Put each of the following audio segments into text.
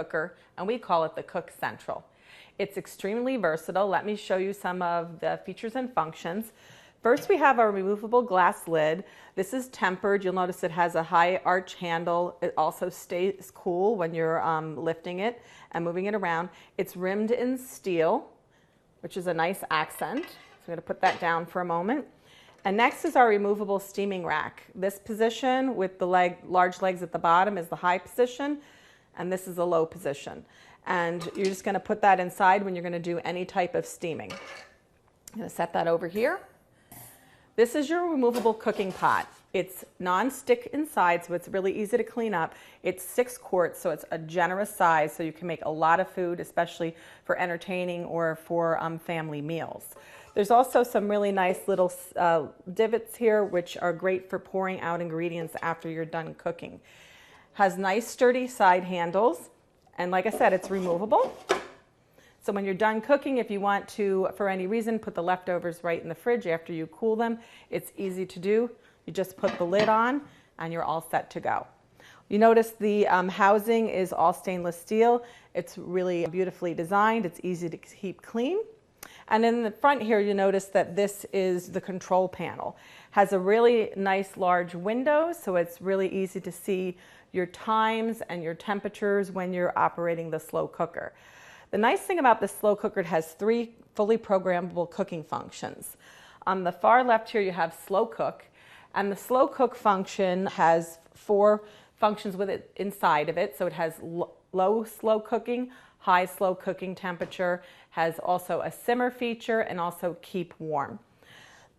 cooker, and we call it the Cook Central. It's extremely versatile. Let me show you some of the features and functions. First, we have our removable glass lid. This is tempered. You'll notice it has a high arch handle. It also stays cool when you're lifting it and moving it around. It's rimmed in steel, which is a nice accent. So I'm going to put that down for a moment. And next is our removable steaming rack. This position with the large legs at the bottom is the high position, and this is the low position. And you're just going to put that inside when you're going to do any type of steaming. I'm going to set that over here. This is your removable cooking pot. It's non-stick inside, so it's really easy to clean up. It's 6 quarts, so it's a generous size, so you can make a lot of food, especially for entertaining or for family meals. There's also some really nice little divots here, which are great for pouring out ingredients after you're done cooking. Has nice sturdy side handles, and like I said, it's removable. So when you're done cooking, if you want to, for any reason, put the leftovers right in the fridge after you cool them, it's easy to do. You just put the lid on and you're all set to go. You notice the housing is all stainless steel. It's really beautifully designed. It's easy to keep clean. And in the front here, you notice that this is the control panel. Has a really nice large window, so it's really easy to see your times and your temperatures when you're operating the slow cooker. The nice thing about this slow cooker, it has 3 fully programmable cooking functions. On the far left here, you have slow cook, and the slow cook function has 4 functions with it inside of it. So it has low slow cooking, high slow cooking temperature, has also a simmer feature, and also keep warm.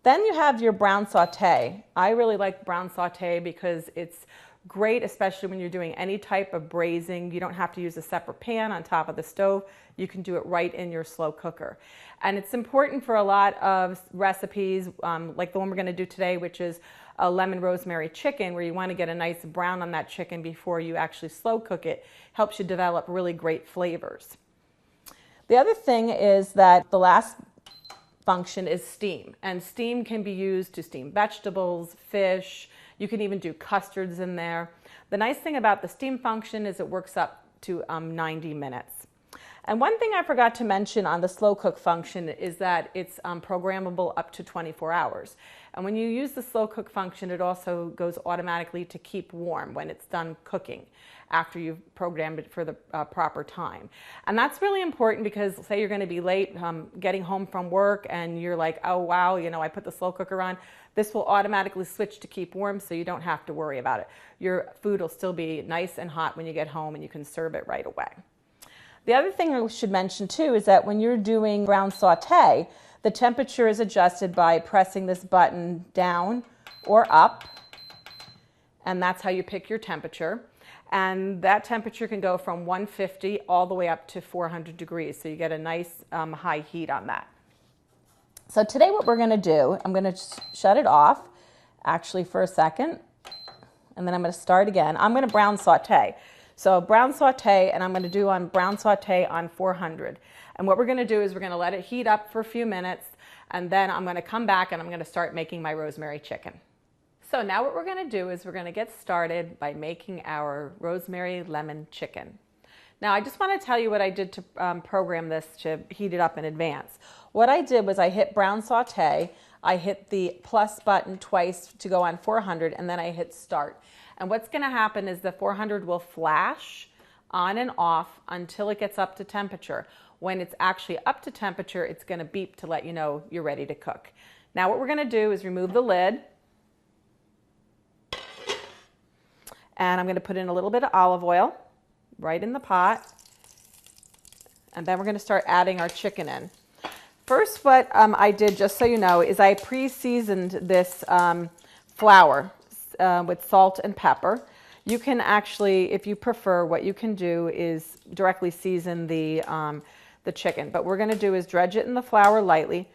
Then you have your brown saute. I really like brown saute because it's great, especially when you're doing any type of braising. You don't have to use a separate pan on top of the stove. You can do it right in your slow cooker. And it's important for a lot of recipes, like the one we're going to do today, which is a lemon rosemary chicken, where you want to get a nice brown on that chicken before you actually slow cook it. Helps you develop really great flavors. The other thing is that the last function is steam, and steam can be used to steam vegetables, fish. You can even do custards in there. The nice thing about the steam function is it works up to 90 minutes. And one thing I forgot to mention on the slow cook function is that it's programmable up to 24 hours. And when you use the slow cook function, it also goes automatically to keep warm when it's done cooking, after you've programmed it for the proper time. And that's really important because say you're going to be late getting home from work and you're like, oh wow, you know, I put the slow cooker on. This will automatically switch to keep warm, so you don't have to worry about it. Your food will still be nice and hot when you get home, and you can serve it right away. The other thing I should mention too is that when you're doing brown saute, the temperature is adjusted by pressing this button down or up, and that's how you pick your temperature. And that temperature can go from 150 all the way up to 400 degrees, so you get a nice high heat on that. So today what we're going to do, I'm going to shut it off actually for a second, and then I'm going to start again. I'm going to brown saute. So brown saute, and I'm going to do on brown saute on 400. And what we're going to do is we're going to let it heat up for a few minutes, and then I'm going to come back and I'm going to start making my rosemary chicken. So now what we're going to do is we're going to get started by making our rosemary lemon chicken. Now I just want to tell you what I did to program this to heat it up in advance. What I did was I hit brown saute, I hit the plus button twice to go on 400, and then I hit start. And what's going to happen is the 400 will flash on and off until it gets up to temperature. When it's actually up to temperature, it's going to beep to let you know you're ready to cook. Now what we're going to do is remove the lid. And I'm going to put in a little bit of olive oil right in the pot. And then we're going to start adding our chicken in. First, what I did, just so you know, is I pre-seasoned this flour with salt and pepper. You can actually, if you prefer, what you can do is directly season the chicken. But what we're going to do is dredge it in the flour lightly,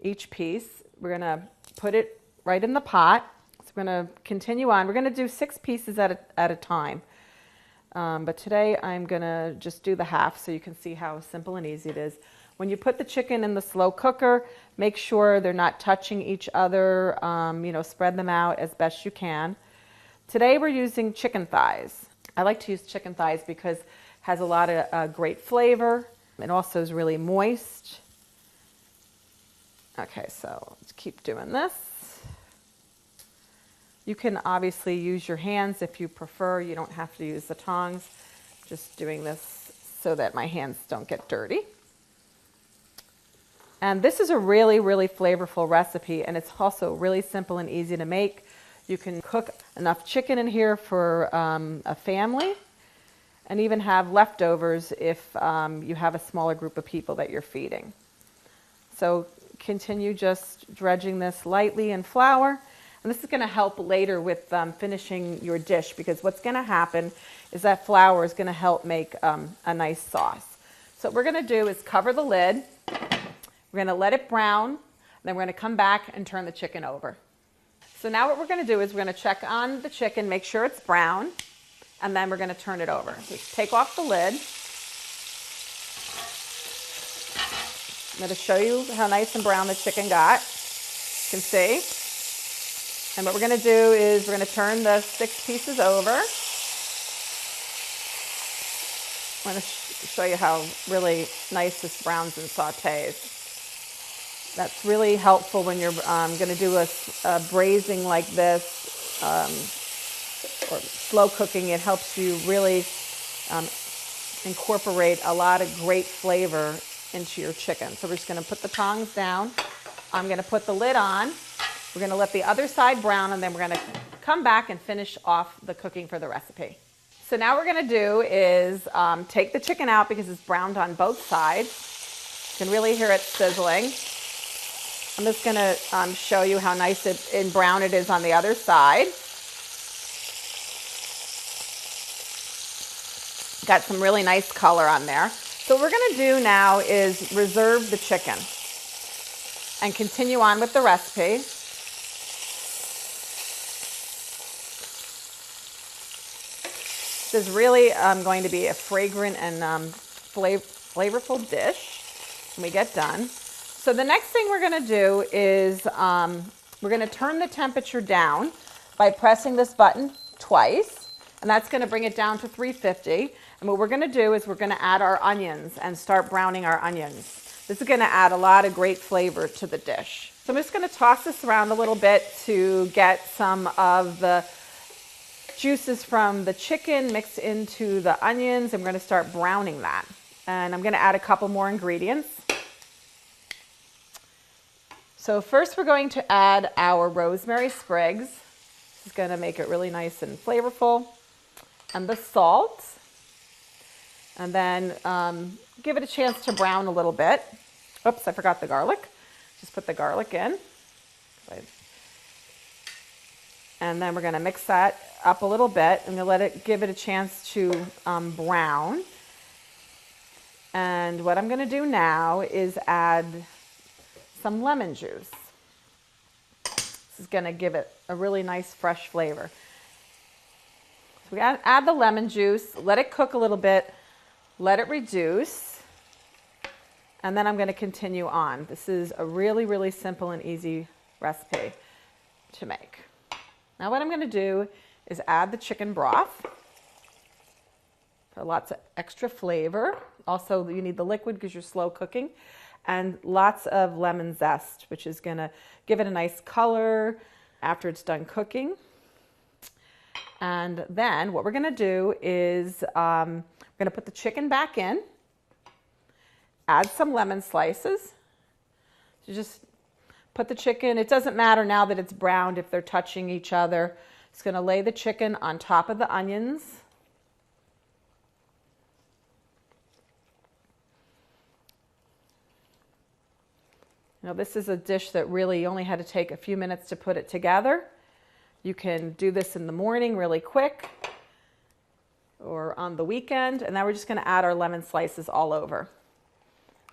each piece. We're going to put it right in the pot. We're going to continue on. We're going to do 6 pieces at a time. But today I'm going to just do the half so you can see how simple and easy it is. When you put the chicken in the slow cooker, make sure they're not touching each other. Spread them out as best you can. Today we're using chicken thighs. I like to use chicken thighs because it Has a lot of great flavor. It also is really moist. Okay, so let's keep doing this. You can obviously use your hands if you prefer. You don't have to use the tongs. Just doing this so that my hands don't get dirty. And this is a really, really flavorful recipe, and it's also really simple and easy to make. You can cook enough chicken in here for a family, and even have leftovers if you have a smaller group of people that you're feeding. So continue just dredging this lightly in flour. And this is going to help later with finishing your dish, because what's going to happen is that flour is going to help make a nice sauce. So what we're going to do is cover the lid. We're going to let it brown, and then we're going to come back and turn the chicken over. So now what we're going to do is we're going to check on the chicken, make sure it's brown, and then we're going to turn it over. So take off the lid. I'm going to show you how nice and brown the chicken got. You can see. And what we're going to do is we're going to turn the 6 pieces over. I'm going to show you how really nice this browns and sautés. That's really helpful when you're going to do a braising like this, or slow cooking. It helps you really incorporate a lot of great flavor into your chicken. So we're just going to put the tongs down. I'm going to put the lid on. We're going to let the other side brown, and then we're going to come back and finish off the cooking for the recipe. So now what we're going to do is take the chicken out because it's browned on both sides. You can really hear it sizzling. I'm just going to show you how nice and brown it is on the other side. Got some really nice color on there. So what we're going to do now is reserve the chicken and continue on with the recipe. This is really going to be a fragrant and flavorful dish when we get done. So the next thing we're going to do is we're going to turn the temperature down by pressing this button twice, and that's going to bring it down to 350. And what we're going to do is we're going to add our onions and start browning our onions. This is going to add a lot of great flavor to the dish. So I'm just going to toss this around a little bit to get some of the juices from the chicken mixed into the onions, and we're going to start browning that. And I'm going to add a couple more ingredients. So first we're going to add our rosemary sprigs. This is going to make it really nice and flavorful. And the salt. And then give it a chance to brown a little bit. Oops, I forgot the garlic. Just put the garlic in. And then we're going to mix that up a little bit and give it a chance to brown. And what I'm going to do now is add some lemon juice. This is going to give it a really nice fresh flavor. So we add the lemon juice, let it cook a little bit, let it reduce, and then I'm going to continue on. This is a really, really simple and easy recipe to make. Now what I'm going to do is add the chicken broth for lots of extra flavor. Also, you need the liquid because you're slow cooking. And lots of lemon zest, which is going to give it a nice color after it's done cooking. And then what we're going to do is we're going to put the chicken back in, add some lemon slices. So just put the chicken, it doesn't matter now that it's browned if they're touching each other. It's going to lay the chicken on top of the onions. Now this is a dish that really only had to take a few minutes to put it together. You can do this in the morning really quick or on the weekend. And now we're just going to add our lemon slices all over.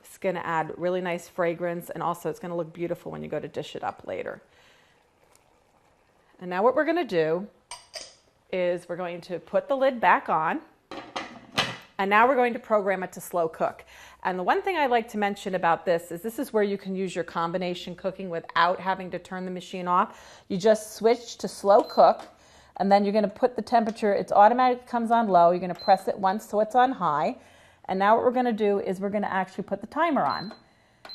It's going to add really nice fragrance, and also it's going to look beautiful when you go to dish it up later. And now what we're going to do is we're going to put the lid back on, and now we're going to program it to slow cook. And the one thing I like to mention about this is where you can use your combination cooking without having to turn the machine off. You just switch to slow cook, And then you're going to put the temperature, it's automatic, comes on low. You're going to press it once so it's on high. And now what we're going to do is we're going to actually put the timer on.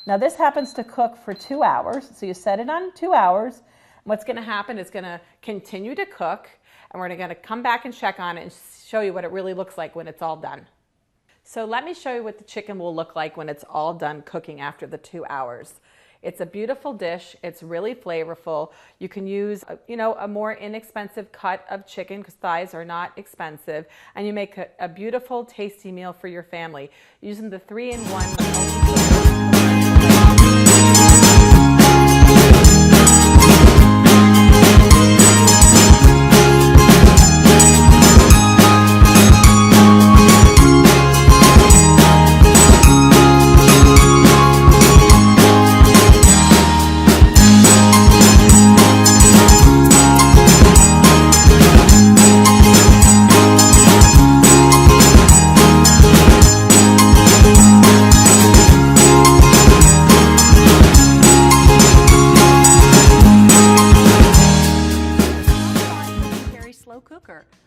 Now this happens to cook for 2 hours. So you set it on 2 hours. What's going to happen is going to continue to cook. And we're going to come back and check on it and show you what it really looks like when it's all done. So let me show you what the chicken will look like when it's all done cooking after the 2 hours. It's a beautiful dish. It's really flavorful. You can use, a more inexpensive cut of chicken because thighs are not expensive, and you make a beautiful, tasty meal for your family using the 3-in-1.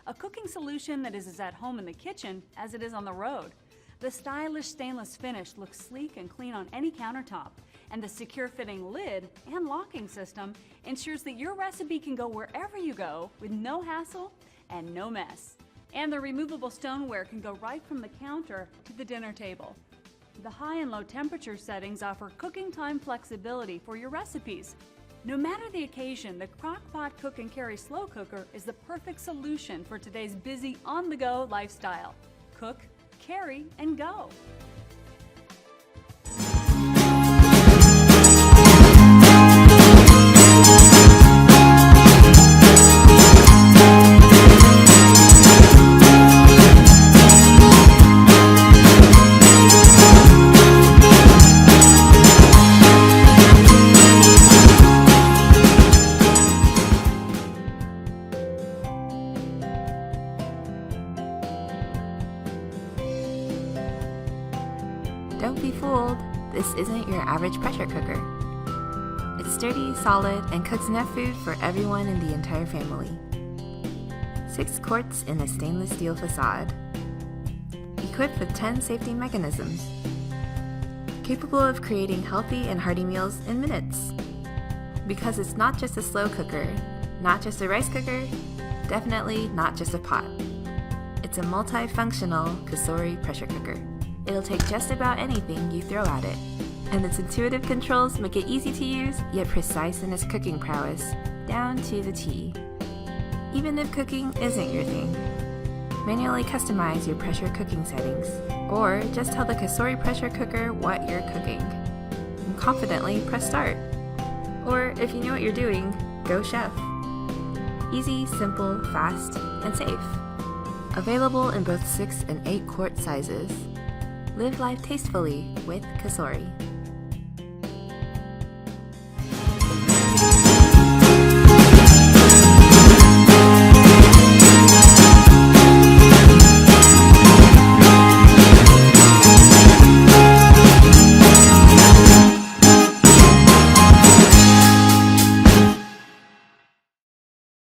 A cooking solution that is as at home in the kitchen as it is on the road. The stylish stainless finish looks sleek and clean on any countertop, and the secure fitting lid and locking system ensures that your recipe can go wherever you go with no hassle and no mess. And the removable stoneware can go right from the counter to the dinner table. The high and low temperature settings offer cooking time flexibility for your recipes. No matter the occasion, the Crock-Pot Cook and Carry Slow Cooker is the perfect solution for today's busy, on-the-go lifestyle. Cook, carry, and go. Don't be fooled, this isn't your average pressure cooker. It's sturdy, solid, and cooks enough food for everyone in the entire family. 6 quarts in a stainless steel facade. Equipped with 10 safety mechanisms. Capable of creating healthy and hearty meals in minutes. Because it's not just a slow cooker, not just a rice cooker, definitely not just a pot. It's a multifunctional COSORI pressure cooker. It'll take just about anything you throw at it, and its intuitive controls make it easy to use, yet precise in its cooking prowess, down to the T. Even if cooking isn't your thing, manually customize your pressure cooking settings, or just tell the COSORI pressure cooker what you're cooking, and confidently press start. Or if you know what you're doing, go chef. Easy, simple, fast, and safe. Available in both 6 and 8 quart sizes. Live life tastefully with COSORI.